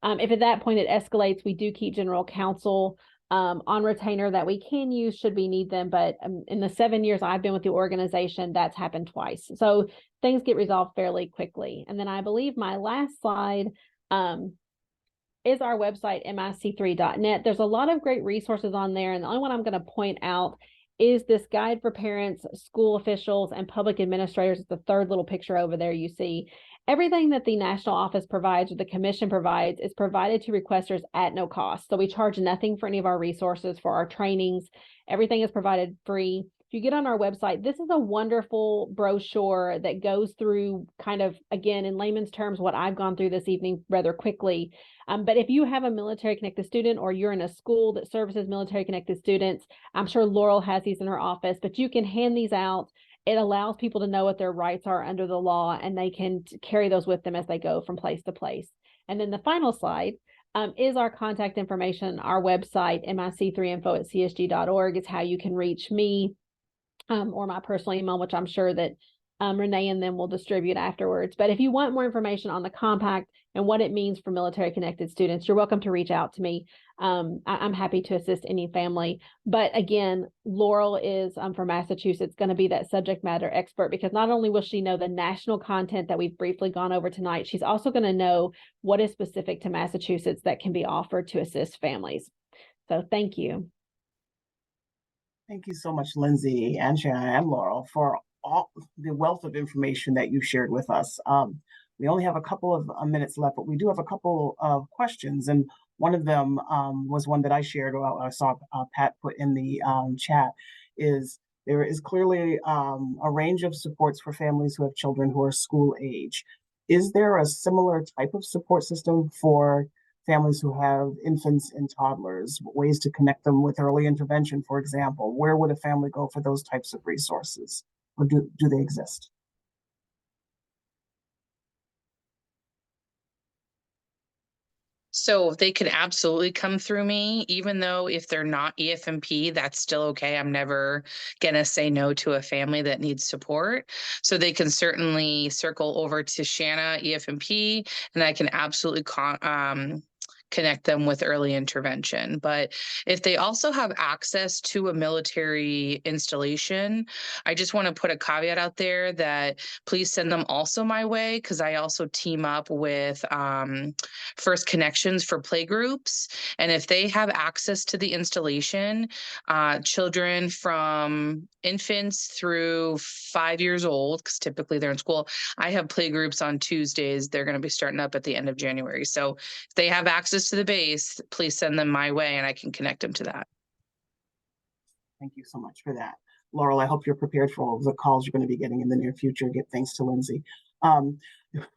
If at that point it escalates, we do keep general counsel on retainer that we can use should we need them. But in the 7 years I've been with the organization, that's happened twice. So things get resolved fairly quickly. And then I believe my last slide is our website, mic3.net. There's a lot of great resources on there. And the only one I'm going to point out is this guide for parents, school officials, and public administrators. It's the third little picture over there you see. Everything that the national office provides or the commission provides is provided to requesters at no cost. So we charge nothing for any of our resources, for our trainings. Everything is provided free. If you get on our website, this is a wonderful brochure that goes through kind of, again, in layman's terms, what I've gone through this evening rather quickly. But if you have a military connected student or you're in a school that services military connected students, I'm sure Laurel has these in her office, but you can hand these out. It allows people to know what their rights are under the law, and they can carry those with them as they go from place to place. And then the final slide is our contact information. Our website, mic3info@csg.org, is how you can reach me or my personal email, which I'm sure that Renee and them will distribute afterwards. But if you want more information on the compact and what it means for military connected students, you're welcome to reach out to me. I'm happy to assist any family. But again, Laurel is from Massachusetts, going to be that subject matter expert, because not only will she know the national content that we've briefly gone over tonight, she's also going to know what is specific to Massachusetts that can be offered to assist families. So thank you. Thank you so much, Lindsey and Shana and Laurel, for all the wealth of information that you shared with us. We only have a couple of minutes left, but we do have a couple of questions. And one of them was one that I shared, or I saw Pat put in the chat, is there is clearly a range of supports for families who have children who are school age. Is there a similar type of support system for families who have infants and toddlers, ways to connect them with early intervention, for example? Where would a family go for those types of resources? Or do they exist? So they could absolutely come through me, even though if they're not EFMP, that's still okay. I'm never gonna say no to a family that needs support. So they can certainly circle over to Shana, EFMP, and I can absolutely connect them with early intervention. But if they also have access to a military installation, I just want to put a caveat out there that please send them also my way, because I also team up with First Connections for playgroups. And if they have access to the installation, children from infants through 5 years old, because typically they're in school, I have playgroups on Tuesdays. They're going to be starting up at the end of January. So if they have access to the base, please send them my way and I can connect them to that. Thank you so much for that. Laurel, I hope you're prepared for all of the calls you're going to be getting in the near future. Give thanks to Lindsey.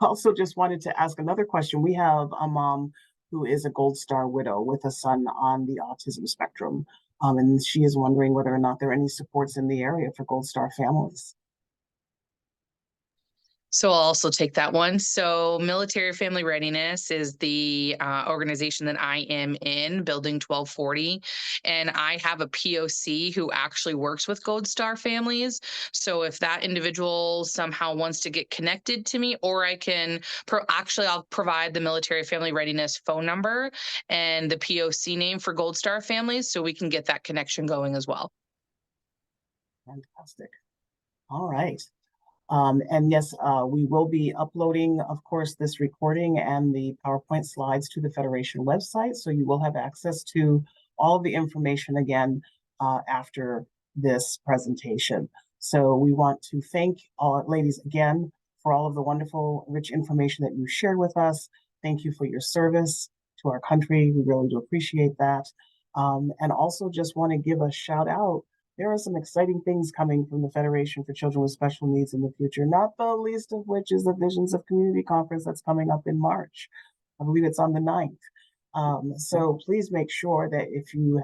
Also just wanted to ask another question. We have a mom who is a Gold Star widow with a son on the autism spectrum. And she is wondering whether or not there are any supports in the area for Gold Star families. So I'll also take that one. So Military Family Readiness is the organization that I am in, Building 1240. And I have a POC who actually works with Gold Star families. So if that individual somehow wants to get connected to me, or I can, I'll provide the Military Family Readiness phone number and the POC name for Gold Star families so we can get that connection going as well. Fantastic. All right. And yes, we will be uploading, of course, this recording and the PowerPoint slides to the Federation website. So you will have access to all of the information again after this presentation. So we want to thank all ladies again for all of the wonderful, rich information that you shared with us. Thank you for your service to our country. We really do appreciate that. And also just want to give a shout out. There are some exciting things coming from the Federation for Children with Special Needs in the future, not the least of which is the Visions of Community Conference that's coming up in March. I believe it's on the 9th. So please make sure that if you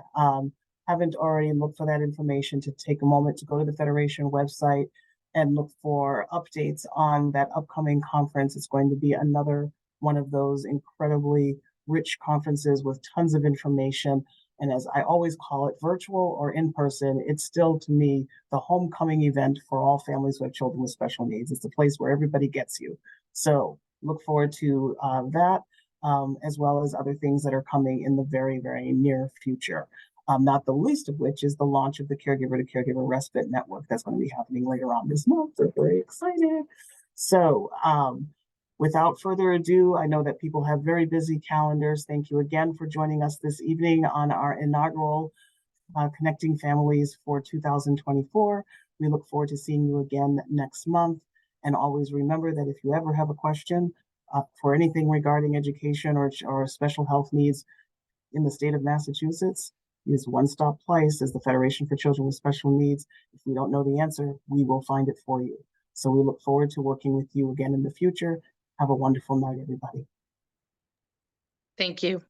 haven't already looked for that information, to take a moment to go to the Federation website and look for updates on that upcoming conference. It's going to be another one of those incredibly rich conferences with tons of information. And as I always call it, virtual or in person, it's still, to me, the homecoming event for all families who have children with special needs. It's a place where everybody gets you. So look forward to that, as well as other things that are coming in the very, very near future. Not the least of which is the launch of the Caregiver to Caregiver Respite Network that's going to be happening later on this month. We're very excited. So without further ado, I know that people have very busy calendars. Thank you again for joining us this evening on our inaugural Connecting Families for 2024. We look forward to seeing you again next month. And always remember that if you ever have a question for anything regarding education or special health needs in the state of Massachusetts, use One Stop Place as the Federation for Children with Special Needs. If we don't know the answer, we will find it for you. So we look forward to working with you again in the future. Have a wonderful night, everybody. Thank you.